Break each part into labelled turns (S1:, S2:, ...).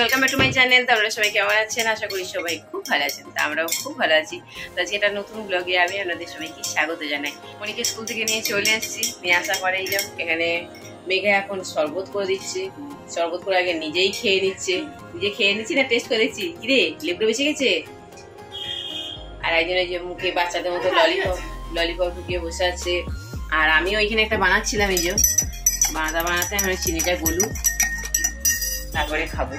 S1: Welcome back to my channel. তো আপনারা সবাই কেমন আছেন? আশা করি সবাই খুব ভালো আছেন। তো আমরাও খুব ভালো আছি। তো আজকে একটা নতুন ব্লগে আমি আপনাদের সবাইকে স্বাগত জানাই। মনিকে স্কুল থেকে নিয়ে চলে এসেছি। নিয়ে আসার পরেই যাও এখানে মেঘা এখন শরবত করে দিচ্ছে। শরবত করে আগে নিজেই খেয়ে নিচ্ছে। নিজে খেয়ে নিচ্ছি না টেস্ট করে দেখছি। কিরে লেবু বেশি গেছে? আর একজনের যে মুখে বাচ্চাদের মতো ললিপপ ঢুকিয়ে বসে আছে। আর আমিও ওইখানে একটা বানাচ্ছিলাম, এই যে বানাতে আমি চিনিটা গলু তারপরে খাবো।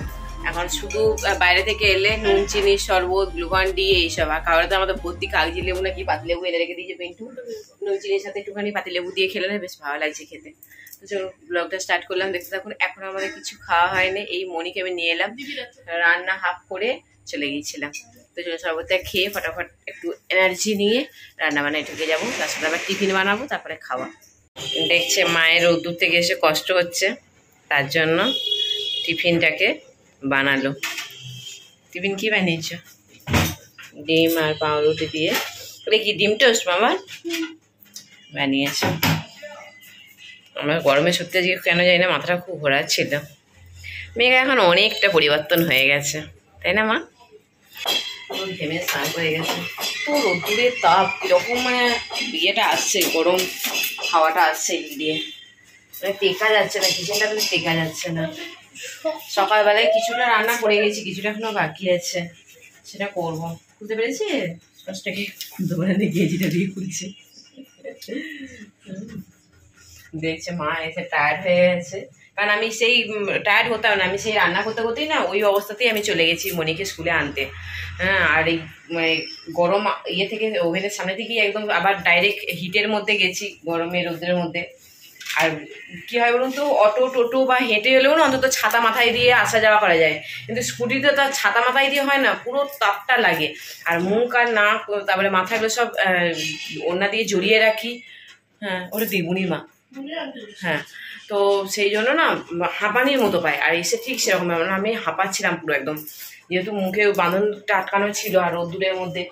S1: এখন শুধু বাইরে থেকে এলে নুন চিনি শরবত গ্লুকন ডি এইসব। আর খাবারে তো আমাদের ভর্তি কাগজি লেবু নাকি পাতিলেবু এনে রেখে দিয়েছে পিন্টু। নুন চিনির সাথে একটুখানি পাতিলেবু দিয়ে খেলে বেশ ভালো লাগছে খেতে। তো চলো ব্লগটা স্টার্ট করলাম, দেখতে থাকুন। এখন আমাদের কিছু খাওয়া হয়নি। এই মনিকে আমি নিয়ে এলাম, রান্না হাফ করে চলে গিয়েছিলাম। তো চলো শরবতটা খেয়ে ফটাফট একটু এনার্জি নিয়ে রান্না বান্নায় ঢুকে যাবো। তার সাথে আবার টিফিন বানাবো, তারপরে খাওয়া। দেখছে মায়ের রোদ্দুর থেকে এসে কষ্ট হচ্ছে, তার জন্য টিফিনটাকে বানালো। টিফিন কি বানিয়েছ? ডিম আর পাউরুটি দিয়ে। ওটা কি ডিম টোস্ট মামা বানিয়েছে? আমার গরমে সত্যি আজকে কেন জানি না মাথাটা খুব ঘোরাচ্ছিল। মেঘা এখন অনেকটা পরিবর্তন হয়ে গেছে, তাই না মা? ঘেমে স্নান করে গেছে। তো রোদ্দুরের তাপ কিরকম, মানে ইয়েটা আসছে, গরম হাওয়াটা আসছে দিয়ে, মানে টেকা যাচ্ছে না, কিচেনটা কিন্তু টেকা যাচ্ছে না। সকালবেলায় কিছুটা রান্না করে গেছি, কিছুটা এখনো বাকি আছে, সেটা করবো। খুলতে পেরেছি ফার্স্টটাকে খুলতে পারে গেজিটা দিয়ে খুলছে। দেখছে মা এসে টায়ার্ড হয়ে গেছে, কারণ আমি সেই টায়ার্ড হতাম না, আমি সেই রান্না করতে করতেই না ওই অবস্থাতেই আমি চলে গেছি মনিকে স্কুলে আনতে। হ্যাঁ, আর এই মানে গরম ইয়ে থেকে ওভেনের সামনে থেকেই একদম আবার ডাইরেক্ট হিটের মধ্যে গেছি, গরমে রোদ্রের মধ্যে। আর কি হয় বলুন তো, অটো টোটো বা হেঁটে হলেও না অন্তত ছাতা মাথায় দিয়ে আসা যাওয়া করা যায়, কিন্তু স্কুটিতে তার ছাতা মাথায় দিয়ে হয় না, পুরো তাপটা লাগে। আর মুখ আর নাক তারপরে মাথাগুলো সব ওড়না দিয়ে জড়িয়ে রাখি। হ্যাঁ, ওটা দেবুনির মা। হ্যাঁ, তো সেই জন্য না হাঁপানির মতো পায়। আর এসে ঠিক সেরকম আমি হাঁপাচ্ছিলাম পুরো একদম, যেহেতু মুখে বাঁধনটা আটকানো ছিল আর রোদ্দুরের মধ্যে।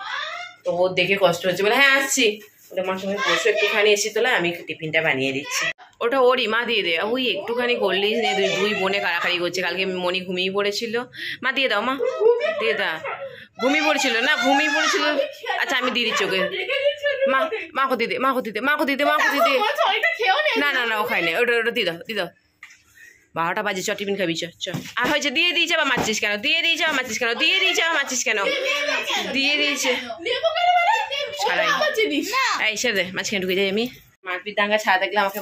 S1: তো ও দেখে কষ্ট হচ্ছে, বলে হ্যাঁ আসছি, ওটা মার সঙ্গে বসে একটুখানি এসে তোলা, আমি টিফিনটা বানিয়ে দিচ্ছি। ওটা ওরই মা দিয়ে দে, ওই একটুখানি করলেই দুই বোনে কাড়াকাড়ি করছে। কালকে মনি ঘুমিয়ে পড়েছিল, মা দিয়ে দাও, মা দিয়ে দাও। ঘুমিয়ে পড়েছিল না, ঘুমিয়ে পড়েছিল। আচ্ছা আমি দিয়ে দিচ্ছি ওকে। মা মাকে দিতে মাকে দিতে মাকে দিতে মাকে দিতে। না না না, ও খাই না, ওটা ওটা দিয়ে দাও দিয়ে দাও। 12টা বাজে, চ টিফিন খাবি, চ চ। আর হয়েছে, দিয়ে দিয়েছে আবার মারছিস কেন, দিয়ে দিয়েছে আবার মারছিস কেন, দিয়ে দিয়েছে আবার মারছিস কেন, দিয়ে দিয়েছে ছাড়াই। এই ছেড়ে দে, মাঝখানে ঢুকে যাই আমি। মারপিট দাঙ্গা ছাড়া দেখলে আমাকে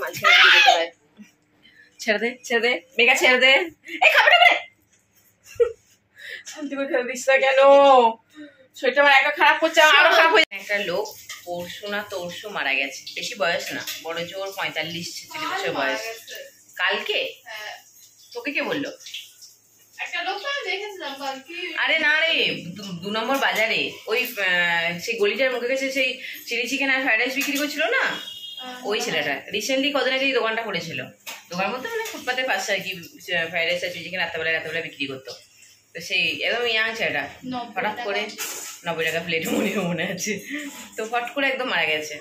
S1: মাঝখানে ঢুকে যেতে হয়। ছেড়ে দে ছেড়ে দে মেঘা, ছেড়ে দে। এই খাবে না শান্তি করে খেতে দিস না কেন? শরীরটা আমার একা খারাপ করছে, আরো খারাপ হয়ে। একটা লোক পরশু না তরশু মারা গেছে, বেশি বয়স না, বড় জোর 45-46 বছর বয়স। কালকে তোকে কে বললো? আরে না রে, 2 নম্বর বাজারে ওই সেই গলিটার মুখে গেছে, সেই চিলি চিকেন আর ফ্রাইড রাইস বিক্রি করছিল না, ওই ছেলেটা রিসেন্টলি কদিন আগে এই দোকানটা করেছিল। দোকান বলতে মানে ফুটপাতের পাশে আর কি, ফ্রাইড রাইস আর চিলি চিকেন রাত্রেবেলা বিক্রি করতো। তো সেই একদম ইয়াং ছেলেটা হঠাৎ করে 90 টাকা প্লেট মনে আছে, তো ফট করে একদম মারা গেছে।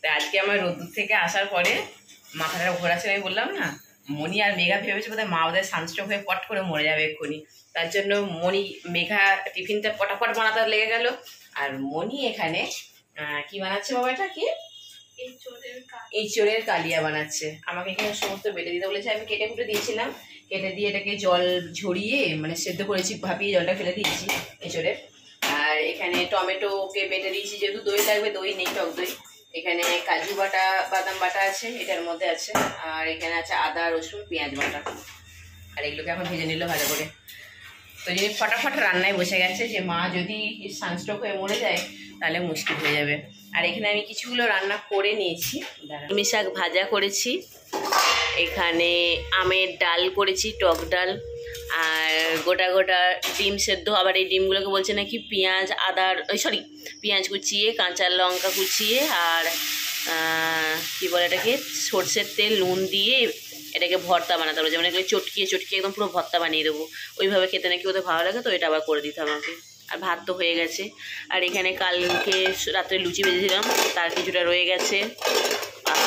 S1: তো আজকে আমার রোদ্দুর থেকে আসার পরে মাথাটা ঘোরাচ্ছে, আমি বললাম না, মনি আর মেঘা ভেবেছে বোধহয় মা ওদের সানস্ট্রোক হয়ে পট করে মরে যাবে এক্ষুনি। তার জন্য মনি মেঘা টিফিনটা পটাপট বানাতে লেগে গেল, আর মনি এখানে কি বানাচ্ছে বাবা, এটা কি? এঁচোড়ের কালিয়া বানাচ্ছে। আমাকে এখানে সমস্ত বেটে দিতে বলেছে, আমি কেটে কুটে দিয়েছিলাম, কেটে দিয়ে এটাকে জল ঝরিয়ে মানে সেদ্ধ করেছি, ভাপিয়ে জলটা ফেলে দিয়েছি এঁচোড়ের। আর এখানে টমেটোকে বেটে দিয়েছি, যেহেতু দই লাগবে, দই নেই, টক দই। এখানে কাজু বাটা বাদাম বাটা আছে, এটার মধ্যে আছে। আর এখানে আছে আদা রসুন পেঁয়াজ বাটা। আর এগুলোকে এখন ভেজে নিল ভালো করে। তো যদি ফটাফট রান্নায় বসে গেছে, যে মা যদি সানস্ট্রোক হয়ে মরে যায় তাহলে মুশকিল হয়ে যাবে। আর এখানে আমি কিছুগুলো রান্না করে নিয়েছি। কলমি শাক ভাজা করেছি, এখানে আমের ডাল করেছি, টক ডাল, আর গোটা গোটা ডিম সেদ্ধ। আবার এই ডিমগুলোকে বলছে নাকি পেঁয়াজ পেঁয়াজ কুচিয়ে, কাঁচা লঙ্কা কুচিয়ে, আর কী বলে এটাকে, সর্ষের তেল নুন দিয়ে এটাকে ভর্তা বানাতে হবে, যেমন এগুলো চটকিয়ে একদম পুরো ভর্তা বানিয়ে দেবো। ওইভাবে খেতে নাকি ওদের ভালো লাগে, তো এটা আবার করে দিতে আমাকে। আর ভাত তো হয়ে গেছে। আর এখানে কালকে রাত্রে লুচি ভেজেছিলাম, তার কিছুটা রয়ে গেছে।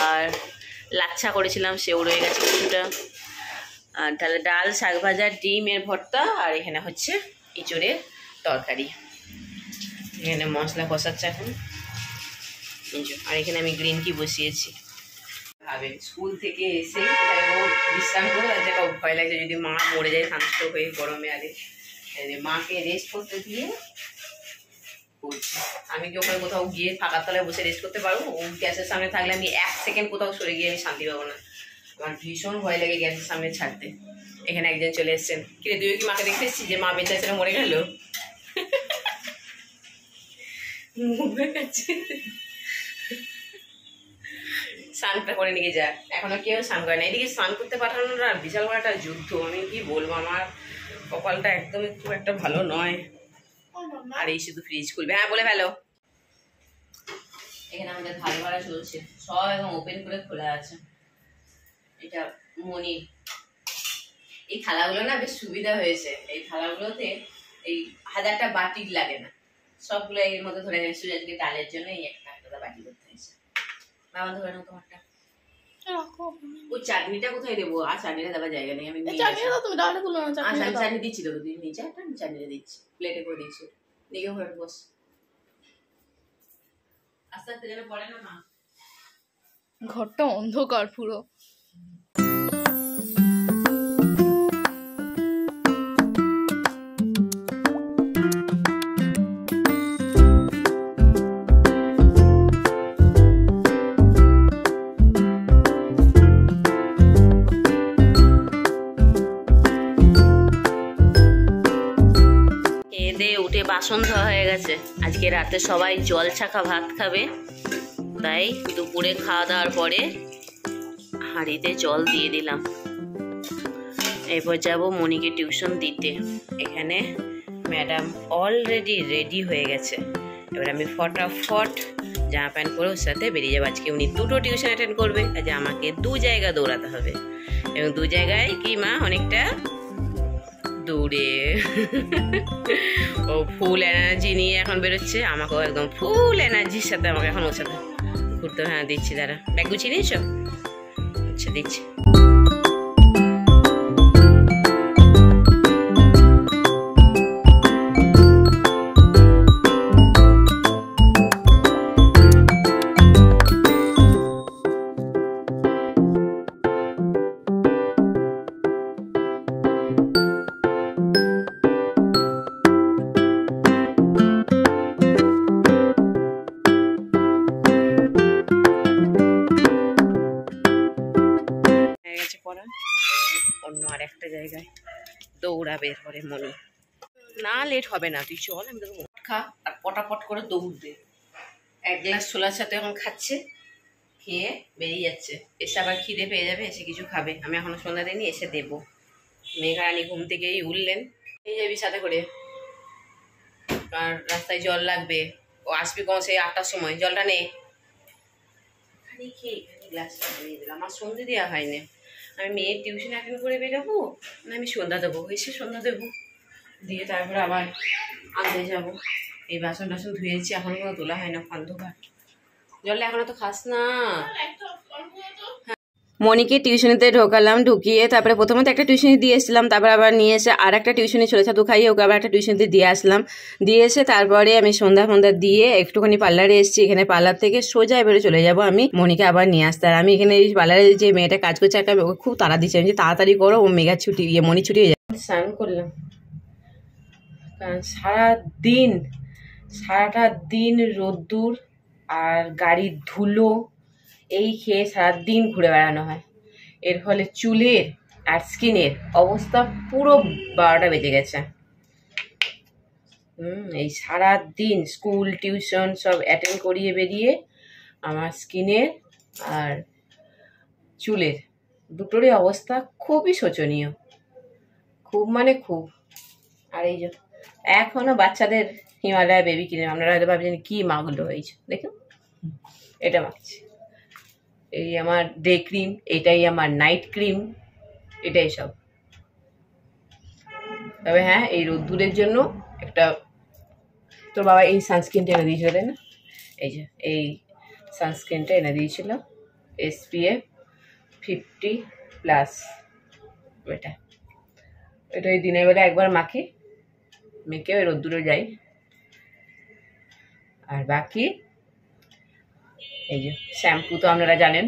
S1: আর লাচ্ছা করেছিলাম, সেও রয়ে গেছে কিছুটা। আর তাহলে ডাল, শাক ভাজা, ডিমের ভর্তা, আর এখানে হচ্ছে এঁচড়ের তরকারি। এখানে মশলা কষাচ্ছে এখন। আর এখানে আমি গ্রিন টি বসিয়েছি। ভাবেন স্কুল থেকে এসে ও বিশ্রাম করে একটা ভয় লাগছে যদি মা মরে যায় সানস্ট্রোক হয়ে গরমে। আগে মাকে রেস্ট করতে দিয়ে করছি। আমি কি ওখানে কোথাও গিয়ে ফাঁকার তলায় বসে রেস্ট করতে পারবো? ও গ্যাসের সামনে থাকলে আমি 1 সেকেন্ড কোথাও সরে গিয়ে আমি শান্তি পাবো না। আমার ভীষণ ভয় লাগে গ্যাসের সামনে ছাড়তে। এখানে একজন চলে এসছেন। কিরে তুই কি মাকে দেখতে এসছিস যে মা বেঁচে আছে মরে গেল? স্নানটা করে নিয়ে যা। এখনো কেউ স্নান করে না। এদিকে স্নান করতে পাঠানোর আর বিশাল বড় একটা যুদ্ধ। আমি কি বলবো, আমার কপালটা একদমই খুব একটা ভালো নয়। আর এই শুধু ফ্রিজ খুলবে। হ্যাঁ বলে ফেলো। এখানে আমাদের ধারে ভাড়া চলছে, সব একদম ওপেন করে খোলা আছে। এটা মনি। এই থালাগুলো না বেশ সুবিধা হয়েছে। এই থালাগুলোতে এই 1000টা বাটি লাগে না, সবগুলো এর মধ্যে ধরে নিয়ে শুধু আজকে ডালের জন্য এই একটা বাটি করতে হয়েছে। বাবা ধরে নাও তোমারটা। ওই চাটনিটা কোথায় দেবো? আর চাটনিটা দেওয়ার জায়গা নেই। আমি চাটনি দিচ্ছি তো, তুই নিচে একটা চাটনিটা দিচ্ছি, প্লেটে করে দিচ্ছি। দিকে ঘরে বস, আস্তে আস্তে যেন পড়ে না।
S2: ঘরটা অন্ধকার পুরো।
S1: উঠে বাসন ধোয়া হয়ে গেছে। আজকে রাতে সবাই জল ছাকা ভাত খাবে, তাই দুপুরে খাওয়া দাওয়ার পরে হাঁড়িতে জল দিয়ে দিলাম। এরপর যাব মনিকে টিউশন দিতে। এখানে ম্যাডাম অলরেডি রেডি হয়ে গেছে। এবার আমি ফটাফট জামা প্যান্ট পরে ওর সাথে বেরিয়ে যাবো। আজকে উনি 2টো টিউশন অ্যাটেন্ড করবে, আজ আমাকে 2 জায়গা দৌড়াতে হবে, এবং 2 জায়গায় কি মা অনেকটা দৌড়ে। ও ফুল এনার্জি নিয়ে এখন বেরোচ্ছে, আমাকেও একদম ফুল এনার্জির সাথে আমাকে এখন ওর সাথে ঘুরতে। হ্যাঁ দিচ্ছি, দাঁড়া। ব্যাগ গুছিয়ে নিয়েছো? আচ্ছা দিচ্ছি। অন্য আর একটা জায়গায় দৌড়াবে এরপরে মনি। না লেট হবে না, তুই চল, আমি তোকে খা আর পটাপট করে দৌড় দে। 1 গ্লাস ছোলার সাথে এখন খাচ্ছে, খেয়ে বেরিয়ে যাচ্ছে। এসে আবার খিদে পেয়ে যাবে, এসে কিছু খাবে। আমি এখনো সন্ধ্যা দিইনি, এসে দেবো। মেঘারানী ঘুম থেকেই উঠলেন। এই যাবি সাথে করে, আর রাস্তায় জল লাগবে। ও আসবি কোন সেই 8টার সময়, জলটা নে। খালি খেয়ে গ্লাসটা দিয়ে দিলাম। আমার সন্ধে দেওয়া হয়নি। আমি মেয়ের টিউশন অ্যাটেন্ড করে বেরোবো, না আমি সন্ধ্যা দেবো, এসে সন্ধ্যা দেবো, দিয়ে তারপরে আবার আনতে যাবো। এই বাসন টাসন ধুয়েছি, এখনো কোনো তোলা হয় না, অন্ধকার। জলটা এখনো তো খাস না। মনিকে টিউশনিতে ঢোকালাম, ঢুকিয়ে তারপরে প্রথমে তো একটা টিউশনি দিয়ে এসেছিলাম, তারপর আবার নিয়ে এসে আর একটা টিউশনি ছোটো ছাতু খাইয়ে ওকে আবার একটা টিউশনিতে দিয়ে আসলাম। দিয়ে এসে তারপরে আমি সন্ধ্যা দিয়ে একটুখানি পার্লারে এসেছি। এখানে পার্লার থেকে সোজা এবারে চলে যাব আমি মনিকে আবার নিয়ে আসতে। আর আমি এখানে এই পার্লারে যে মেয়েটা কাজ করছে একটা, ওকে খুব তাড়া দিচ্ছে, আমি যে তাড়াতাড়ি করো, ও মেঘার ছুটি মনি ছুটি হয়ে যায়। স্নান করলাম, কারণ সারাটা দিন রোদ্দুর আর গাড়ির ধুলো এই খেয়ে সারাদিন ঘুরে বেড়ানো হয়। এর ফলে চুলের আর স্কিনের অবস্থা পুরো 12টা বেজে গেছে। এই সারাদিন স্কুল টিউশন সব অ্যাটেন্ড করিয়ে বেরিয়ে আমার স্কিনের আর চুলের দুটোরই অবস্থা খুবই শোচনীয়, খুব মানে খুব। আর এই যে এখনো বাচ্চাদের হিমালয় বেবি ক্রিম, আপনারা হয়তো ভাবছেন কি মাগুলো হয়েছে, দেখুন এটা মাখছি। এই আমার ডে ক্রিম, এটাই আমার নাইট ক্রিম, এটাই সব। তবে হ্যাঁ, এই রোদ্দুরের জন্য একটা, তোর বাবা এই সানস্ক্রিনটা এনে দিয়েছিল তাই না? এই যে এই সানস্ক্রিনটা এনে দিয়েছিল, SPF 50+। এটা এটা ওই দিনের বেলা একবার মাখি, মেখে ওই রোদ্দুরে যাই। আর বাকি এই যে শ্যাম্পু তো আপনারা জানেন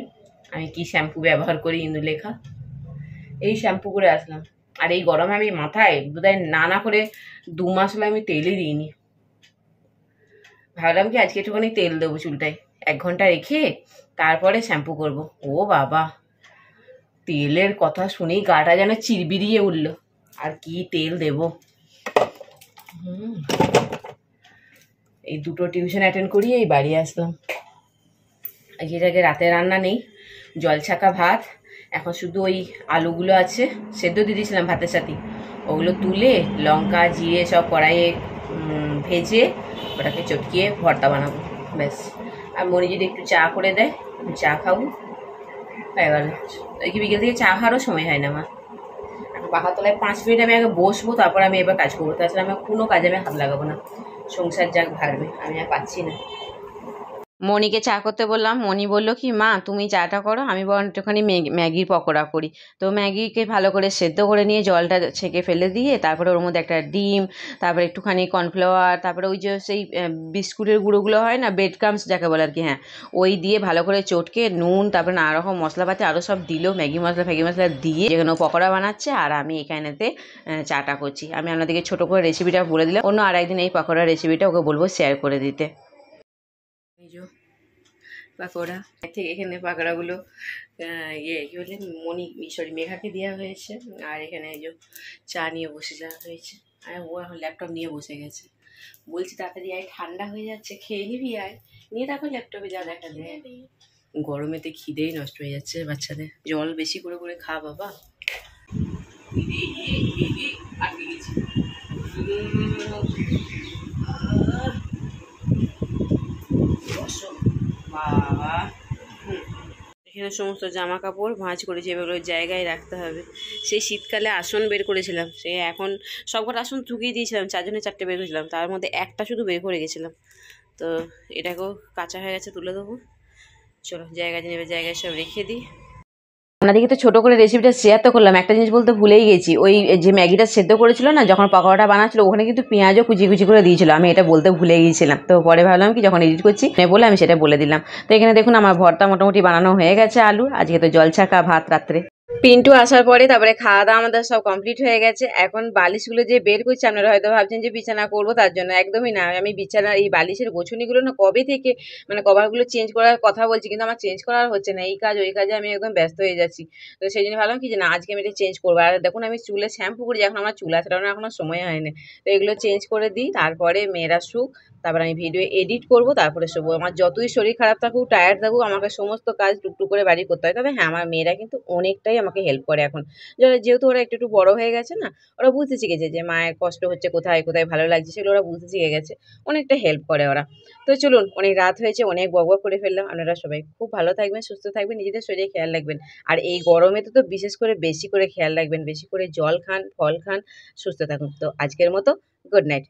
S1: আমি কি শ্যাম্পু ব্যবহার করি, ইন্দুলেখা। এই শ্যাম্পু করে আসলাম। আর এই গরমে আমি মাথায় বোধহয় না করে 2 মাস হলে আমি তেলই দিইনি। ভাবলাম কি আজকে একটুখানি তেল দেবো চুলটায়, 1 ঘন্টা রেখে তারপরে শ্যাম্পু করব। ও বাবা, তেলের কথা শুনেই গাটা যেন চিরবিরিয়ে উঠলো। আর কি তেল দেব। এই 2টো টিউশন অ্যাটেন্ড করিয়ে এই বাড়ি আসলাম। এটাকে রাতে রান্না নেই, জল ছাকা ভাত। এখন শুধু ওই আলুগুলো আছে, সেদ্ধ দিয়ে দিয়েছিলাম ভাতের সাথে, ওগুলো তুলে লঙ্কা জিরে সব কড়াইয়ে ভেজে ওটাকে চটকিয়ে ভর্তা বানাবো, ব্যাস। আর মনি যদি একটু চা করে দেয়, চা খাবো, হয়ে গেল। কি বিকেল থেকে চা খাওয়ারও সময় হয় না আমার। এখন পাখার তলায় 5 মিনিট আমি আগে বসবো, তারপর আমি এবার কাজ করবো। তাছাড়া আমি কোনো কাজে আমি হাত লাগাবো না, সংসার যাক ভাগবে, আমি আর পাচ্ছি না। মনিকে চা করতে বললাম, মনি বললো কি মা তুমি চাটা করো, আমি বরং একটুখানি ম্যাগির পকোড়া করি। তো ম্যাগিকে ভালো করে সেদ্ধ করে নিয়ে জলটা ছেঁকে ফেলে দিয়ে তারপরে ওর মধ্যে একটা ডিম, তারপরে একটুখানি কর্নফ্লাওয়ার, তারপরে ওই যে সেই বিস্কুটের গুঁড়োগুলো হয় না, ব্রেড ক্রাম্বস যাকে বলে আর কি, হ্যাঁ ওই দিয়ে ভালো করে চটকে নুন, তারপরে নানা রকম মশলাপাতি আরও সব দিল, ম্যাগি মশলা দিয়ে যেখানে পকোড়া বানাচ্ছে। আর আমি এখানেতে চাটা করছি। আমি আপনাদেরকে ছোটো করে রেসিপিটা বলে দিলাম, অন্য আরেকদিন এই পকোড়ার রেসিপিটা ওকে বলবো শেয়ার করে দিতে। পাকোড়া ঠিক এখানে পাকোড়াগুলো কি বলে মেঘাকে দেওয়া হয়েছে। আর এখানে এই যে চা নিয়ে বসে যাওয়া হয়েছে। আর ও এখন ল্যাপটপ নিয়ে বসে গেছে। বলছি তাড়াতাড়ি আয়, ঠান্ডা হয়ে যাচ্ছে, খেয়ে নিবি, আয় নিয়ে দেখো ল্যাপটপে যা দেখা যায়। গরমেতে খিদেই নষ্ট হয়ে যাচ্ছে বাচ্চাদের। জল বেশি করে করে খা বাবা। আটকে গেছি বাবা। এখানে সমস্ত জামা কাপড় ভাঁজ করেছি, এগুলো জায়গায় রাখতে হবে। সেই শীতকালে আসন বের করেছিলাম, সে এখন সবকটা আসন ঠুকিয়ে দিয়েছিলাম, 4 জনে 4টে বের করেছিলাম, তার মধ্যে একটা শুধু বের করে গেছিলাম। তো এটাকেও কাঁচা হয়ে গেছে, তুলে দেবো। চলো জায়গায় নেবে, জায়গায় সব রেখে দিই। আপনাদেরকে তো ছোটো করে রেসিপিটা শেয়ার তো করলাম, একটা জিনিস বলতে ভুলেই গেছি। ওই যে ম্যাগিটা সেদ্ধ করেছিল না, যখন পকোড়াটা বানাচ্ছিল ওখানে কিন্তু পেঁয়াজও কুচি কুচি করে দিয়েছিল, আমি এটা বলতে ভুলে গিয়েছিলাম। তো পরে ভাবলাম কি যখন এডিট করছি বলে আমি সেটা বলে দিলাম। তো এখানে দেখুন আমার ভর্তা মোটামুটি বানানো হয়ে গেছে আলু। আজকে তো জল ছাকা ভাত রাত্রে। পিন্টু আসার পরে তারপরে খাওয়া দাওয়া আমাদের সব কমপ্লিট হয়ে গেছে। এখন বালিশগুলো যে বের করছি, আপনারা হয়তো ভাবছেন যে বিছানা করবো, তার জন্য একদমই না। আমি বিছানা এই বালিশের গোছুনিগুলো না কবে থেকে মানে কভারগুলো চেঞ্জ করার কথা বলছি, কিন্তু আমার চেঞ্জ করার হচ্ছে না। এই কাজ ওই কাজে আমি একদম ব্যস্ত হয়ে যাচ্ছি। তো সেই জন্য ভাবলাম কি যে না আজকে আমি এটা চেঞ্জ করবো। আর দেখুন আমি চুলে শ্যাম্পু করি, এখন আমার চুল আছড়ানোর এখনো সময় হয়নি। তো এগুলো চেঞ্জ করে দিই, তারপরে মেয়েরা শুক, তারপর আমি ভিডিও এডিট করব, তারপরে শোবো। আমার যতই শরীর খারাপ থাকুক, টায়ার্ড থাকুক, আমাকে সমস্ত কাজ টুকটুক করে বাড়ি করতে হয়। তবে হ্যাঁ, আমার মেয়েরা কিন্তু অনেকটাই আমাকে হেল্প করে এখন, যেহেতু ওরা একটু একটু বড় হয়ে গেছে না, ওরা বুঝতে শিখেছে যে মায়ের কষ্ট হচ্ছে কোথায় কোথায় ভালো লাগছে, সেগুলো ওরা বুঝতে শিখে গেছে, অনেকটা হেল্প করে ওরা। তো চলুন, অনেক রাত হয়েছে, অনেক বকবক করে ফেললাম। আপনারা সবাই খুব ভালো থাকবেন, সুস্থ থাকবেন, নিজেদের শরীরে খেয়াল রাখবেন। আর এই গরমে তো বিশেষ করে বেশি করে খেয়াল রাখবেন, বেশি করে জল খান, ফল খান, সুস্থ থাকুন। তো আজকের মতো গুড নাইট।